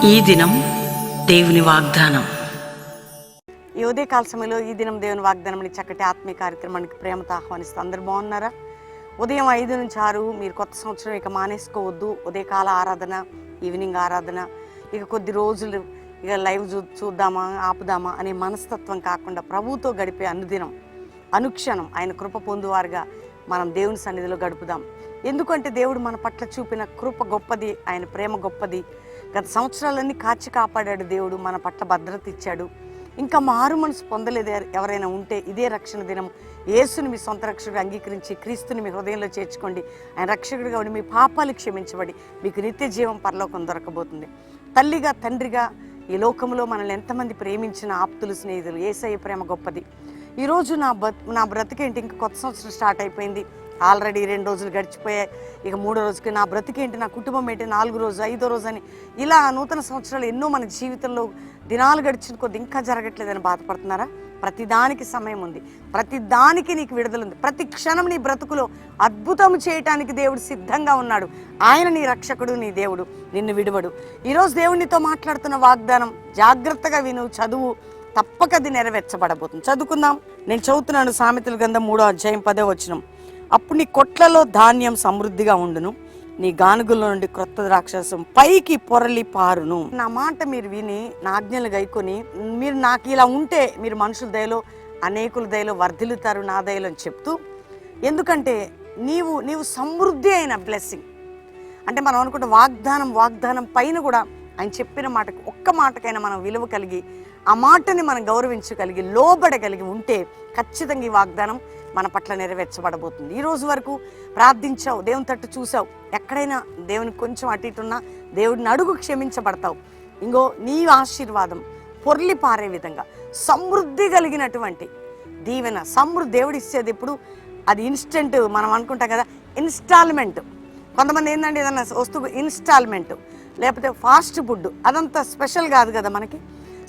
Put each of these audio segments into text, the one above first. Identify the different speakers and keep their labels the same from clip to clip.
Speaker 1: ఈ దినం దేవుని వాగ్దానం.
Speaker 2: ఈ ఉదయకాల సమయంలో ఈ దినం దేవుని వాగ్దానం అనే చక్కటి ఆత్మీయ కార్యక్రమానికి ప్రేమతో ఆహ్వానిస్తూ అందరు బాగున్నారా? ఉదయం 5 నుంచి 6 మీరు కొత్త సంవత్సరం ఇక మానేసుకోవద్దు. ఉదయకాల ఆరాధన, ఈవినింగ్ ఆరాధన, ఇక కొద్ది రోజులు ఇక లైవ్ చూద్దామా ఆపుదామా అనే మనస్తత్వం కాకుండా ప్రభువుతో గడిపే అనుదినం అనుక్షణం ఆయన కృప పొందువారుగా మనం దేవుని సన్నిధిలో గడుపుదాం. ఎందుకంటే దేవుడు మన పట్ల చూపిన కృప గొప్పది, ఆయన ప్రేమ గొప్పది. గత సంవత్సరాలన్నీ కాచి కాపాడాడు దేవుడు, మన పట్ల భద్రత ఇచ్చాడు. ఇంకా మారు మనసు పొందలేదు ఎవరైనా ఉంటే ఇదే రక్షణ దినం. యేసుని మీ సొంత రక్షకుడిగా అంగీకరించి క్రీస్తుని మీ హృదయంలో చేర్చుకోండి. ఆయన రక్షకుడిగా ఉండి మీ పాపాలు క్షమించబడి మీకు నిత్య జీవం పరలోకం దొరకబోతుంది. తల్లిగా తండ్రిగా ఈ లోకంలో మనల్ని ఎంతమంది ప్రేమించిన ఆప్తులు స్నేహితులు, యేసయ్య ప్రేమ గొప్పది. ఈరోజు నా బ్రతికేంటి, ఇంకా కొత్త సంవత్సరం స్టార్ట్ అయిపోయింది. ఆల్రెడీ 2 రోజులు గడిచిపోయాయి. ఇక 3వ రోజుకి నా బ్రతికేంటి, నా కుటుంబం ఏంటి, 4వ రోజు 5వ రోజు అని ఇలా నూతన సంవత్సరాలు ఎన్నో మన జీవితంలో దినాలు గడిచిన కొద్ది ఇంకా జరగట్లేదని బాధపడుతున్నారా? ప్రతిదానికి సమయం ఉంది, ప్రతిదానికి నీకు విడుదల ఉంది. ప్రతి క్షణం నీ బ్రతుకులో అద్భుతం చేయటానికి దేవుడు సిద్ధంగా ఉన్నాడు. ఆయన నీ రక్షకుడు, నీ దేవుడు, నిన్ను విడువడు. ఈరోజు దేవునితో మాట్లాడుతున్న వాగ్దానం జాగ్రత్తగా విను, చదువు, తప్పక అది నెరవేర్చబడబోతుంది. చదువుకుందాం. నేను చదువుతున్నాను సామెతల గ్రంథం 3వ అధ్యాయం 10వ వచనం. అప్పుడు నీ కొట్లలో ధాన్యం సమృద్ధిగా ఉండును, నీ గానుగుల నుండి క్రొత్త ద్రాక్షరసం పైకి పొరలి పారును. నా మాట మీరు విని నా ఆజ్ఞలు గైకొని మీరు నాకు ఇలా ఉంటే మీరు మనుషుల దయలో అనేకుల దయలో వర్ధిల్లుతారు, నా దయలో అని చెప్తూ, ఎందుకంటే నీవు సమృద్ధి అయిన బ్లెస్సింగ్ అంటే మనం అనుకుంటే వాగ్దానం పైన కూడా ఆయన చెప్పిన మాటకు ఒక్క మాటకైనా మనం విలువ కలిగి ఆ మాటని మనం గౌరవించగలిగి లోబడగలిగి ఉంటే ఖచ్చితంగా ఈ వాగ్దానం మన పట్ల నెరవేర్చబడబోతుంది. ఈ రోజు వరకు ప్రార్థించావు, దేవుని తట్టు చూసావు, ఎక్కడైనా దేవునికి కొంచెం అటు ఇటున్నా దేవుడిని అడుగు, క్షమించబడతావు. ఇంకో నీ ఆశీర్వాదం పొర్లి పారే విధంగా సమృద్ధి కలిగినటువంటి దీవెన సమృద్ధి దేవుడు ఇచ్చేది. ఇప్పుడు అది ఇన్స్టెంట్ మనం అనుకుంటాం కదా, ఇన్స్టాల్మెంట్. కొంతమంది ఏంటంటే ఏదన్నా వస్తువు ఇన్స్టాల్మెంట్ లేకపోతే ఫాస్ట్ ఫుడ్, అదంతా స్పెషల్ కాదు కదా మనకి,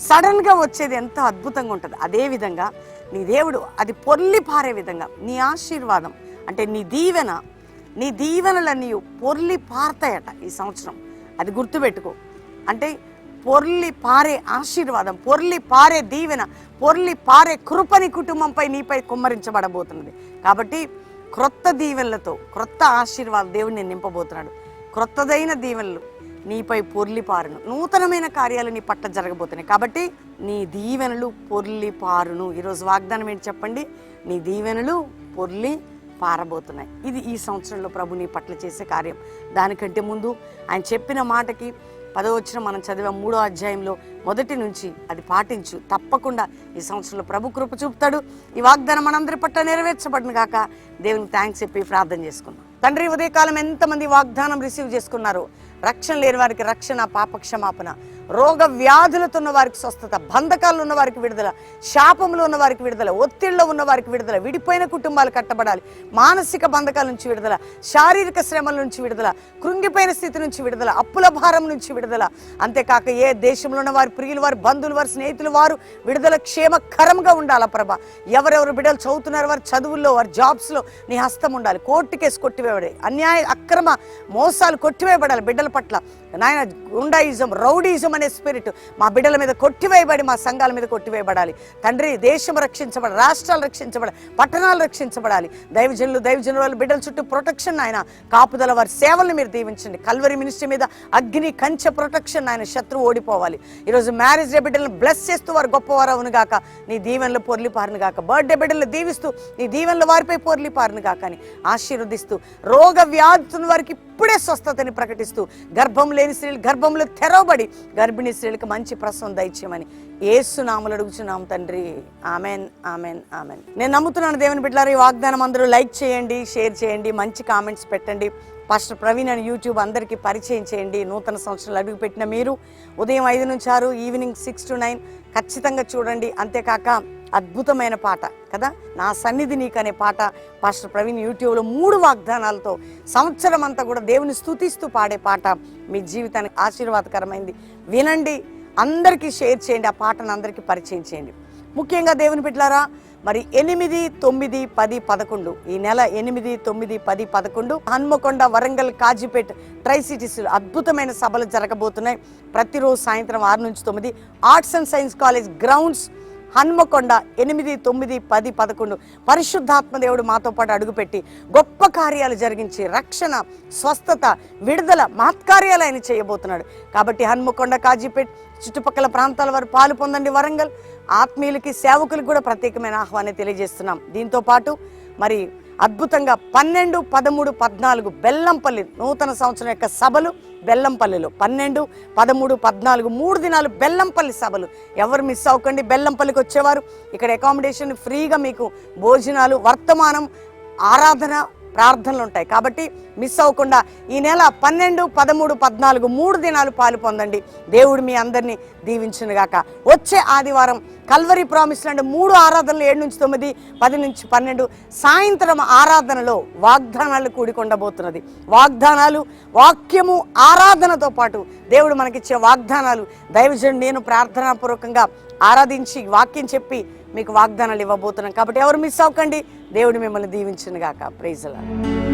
Speaker 2: సడన్గా వచ్చేది ఎంత అద్భుతంగా ఉంటుంది. అదేవిధంగా నీ దేవుడు అది పొర్లి పారే విధంగా నీ ఆశీర్వాదం అంటే నీ దీవెనలన్నీ పొర్లి పారతాయట ఈ సంవత్సరం. అది గుర్తుపెట్టుకో. అంటే పొర్లి పారే ఆశీర్వాదం, పొర్లి పారే దీవెన, పొర్లి పారే కృపని కుటుంబంపై నీపై కుమ్మరించబడబోతున్నది. కాబట్టి క్రొత్త దీవెనలతో క్రొత్త ఆశీర్వాదం దేవుడిని నింపబోతున్నాడు. క్రొత్తదైన దీవెనలు నీపై పొర్లి పారును, నూతనమైన కార్యాలు నీ పట్ల జరగబోతున్నాయి. కాబట్టి నీ దీవెనలు పొర్లి పారును. ఈరోజు వాగ్దానం ఏంటి చెప్పండి? నీ దీవెనలు పొర్లి పారబోతున్నాయి. ఇది ఈ సంవత్సరంలో ప్రభు నీ పట్ల చేసే కార్యం. దానికంటే ముందు ఆయన చెప్పిన మాటకి 10వ వచనం మనం చదివే 3వ అధ్యాయంలో మొదటి నుంచి అది పాటించు. తప్పకుండా ఈ సంవత్సరంలో ప్రభు కృప చూపుతాడు. ఈ వాగ్దానం మనందరి పట్ల నెరవేర్చబడిన కాక దేవునికి థ్యాంక్స్ చెప్పి ప్రార్థన చేసుకుందాం. తండ్రి, ఉదయకాలం ఎంతమంది వాగ్దానం రిసీవ్ చేసుకున్నారు? రక్షణ లేని వారికి రక్షణ, పాప క్షమాపణ, రోగ వ్యాధులతో ఉన్న వారికి స్వస్థత, బంధకాలు ఉన్న వారికి విడుదల, శాపంలో ఉన్న వారికి విడుదల, ఒత్తిడిలో ఉన్న వారికి విడుదల, విడిపోయిన కుటుంబాలు కట్టబడాలి, మానసిక బంధకాల నుంచి విడుదల, శారీరక శ్రమల నుంచి విడుదల, కృంగిపోయిన స్థితి నుంచి విడుదల, అప్పుల భారం నుంచి విడుదల. అంతేకాక ఏ దేశంలో ఉన్న వారి ప్రియులు, వారి బంధువులు, వారి స్నేహితులు వారు విడుదల క్షేమకరంగా ఉండాలా ప్రభా. ఎవరెవరు బిడ్డలు చదువుతున్నారు వారి చదువుల్లో, వారి జాబ్స్లో నీ హస్తం ఉండాలి. కోర్టు కేసు కొట్టివేయబడాలి, అన్యాయ అక్రమ మోసాలు కొట్టివేయబడాలి బిడ్డల పట్ల. నాయన గుండాయిజం, రౌడీజం అనే స్పిరిట్ మా బిడ్డల మీద కొట్టివేయబడి మా సంఘాల మీద కొట్టివేయబడాలి. తండ్రి, దేశం రక్షించబడాలి, రాష్ట్రాలు రక్షించబడాలి, పట్టణాలు రక్షించబడాలి. దైవజనుల బిడ్డల చుట్టూ ప్రొటెక్షన్ ఆయన కాపుదల, వారి సేవల్ని మీరు దీవించండి. కల్వరి మినిస్ట్రీ మీద అగ్ని కంచె ప్రొటెక్షన్ ఆయన, శత్రువు ఓడిపోవాలి. ఈరోజు మ్యారేజ్ డే బిడ్డలను బ్లెస్ చేస్తూ వారు గొప్పవారు అవును గాక, నీ దీవెనలు పొర్లి పారును గాక. బర్త్డే బిడ్డలను దీవిస్తూ నీ దీవెనలు వారిపై పొర్లి పారును గాక అని ఆశీర్వదిస్తూ, రోగ వ్యాధుల వారికి ఇప్పుడే స్వస్థతని ప్రకటిస్తూ, గర్భం లేని స్త్రీలు గర్భంలో తెరవబడి గర్భిణీ స్త్రీలకు మంచి ప్రసవం దయచేయమని యేసు నామములో అడుగుచున్నాం తండ్రి. Amen, amen, amen. నేను నమ్ముతున్నాను దేవుని బిడ్డలారా, ఈ వాగ్దానం అందరూ లైక్ చేయండి, షేర్ చేయండి, మంచి కామెంట్స్ పెట్టండి. పాస్టర్ ప్రవీణ్ అని యూట్యూబ్ అందరికీ పరిచయం చేయండి. నూతన సంవత్సరాలు అడుగుపెట్టిన మీరు ఉదయం 5 నుంచి 6, ఈవినింగ్ 6 to 9 ఖచ్చితంగా చూడండి. అంతేకాక అద్భుతమైన పాట కదా, నా సన్నిధి నీకు అనే పాట పాస్టర్ ప్రవీణ్ యూట్యూబ్లో 3 వాగ్దానాలతో సంవత్సరం అంతా కూడా దేవుని స్తుతిస్తూ పాడే పాట మీ జీవితానికి ఆశీర్వాదకరమైంది. వినండి, అందరికీ షేర్ చేయండి, ఆ పాటను అందరికీ పరిచయం చేయండి. ముఖ్యంగా దేవుని బిడ్డలారా, మరి 8, 9, 10, 11 ఈ నెల 8, 9, 10, 11 హన్మకొండ, వరంగల్, కాజీపేట్ ట్రై సిటీస్ అద్భుతమైన సభలు జరగబోతున్నాయి. ప్రతిరోజు సాయంత్రం 6 నుంచి 9 arts and science college grounds Hanamkonda 8, 9, 10, 11 పరిశుద్ధాత్మ దేవుడు మాతో పాటు అడుగుపెట్టి గొప్ప కార్యాలు జరిగించి రక్షణ, స్వస్థత, విడుదల, మహత్కార్యాలు ఆయన చేయబోతున్నాడు. కాబట్టి హన్మకొండ, కాజీపేట్ చుట్టుపక్కల ప్రాంతాల వారు పాలు పొందండి. వరంగల్ ఆత్మీయులకి, సేవకులకు కూడా ప్రత్యేకమైన ఆహ్వానం తెలియజేస్తున్నాం. దీంతో పాటు మరి అద్భుతంగా 12, 13, 14 బెల్లంపల్లి నూతన సంవత్సరం యొక్క సభలు బెల్లంపల్లిలో 12, 13, 14 3 దినాలు బెల్లంపల్లి సభలు. ఎవరు మిస్ అవ్వకండి. బెల్లంపల్లికి వచ్చేవారు ఇక్కడ అకామిడేషన్ ఫ్రీగా, మీకు భోజనాలు, వర్తమానం, ఆరాధన, ప్రార్థనలు ఉంటాయి. కాబట్టి మిస్ అవ్వకుండా ఈ నెల 12, 13, 14 3 దినాలు పాలు పొందండి. దేవుడు మీ అందరినీ దీవించునుగాక. వచ్చే ఆదివారం కల్వరి ప్రామిస్ ల్యాండ్ 3 ఆరాధనలు 7 నుంచి 9, 10 నుంచి 12 సాయంత్రం ఆరాధనలో వాగ్దానాలు కూడికొండబోతున్నది. వాగ్దానాలు, వాక్యము, ఆరాధనతో పాటు దేవుడు మనకిచ్చే వాగ్దానాలు దైవజనుడు నేను ప్రార్థనాపూర్వకంగా ఆరాధించి వాక్యం చెప్పి మీకు వాగ్దానాలు ఇవ్వబోతున్నాం. కాబట్టి ఎవరు మిస్ అవ్వకండి. దేవుడు మిమ్మల్ని దీవించునుగాక. Praise the lord.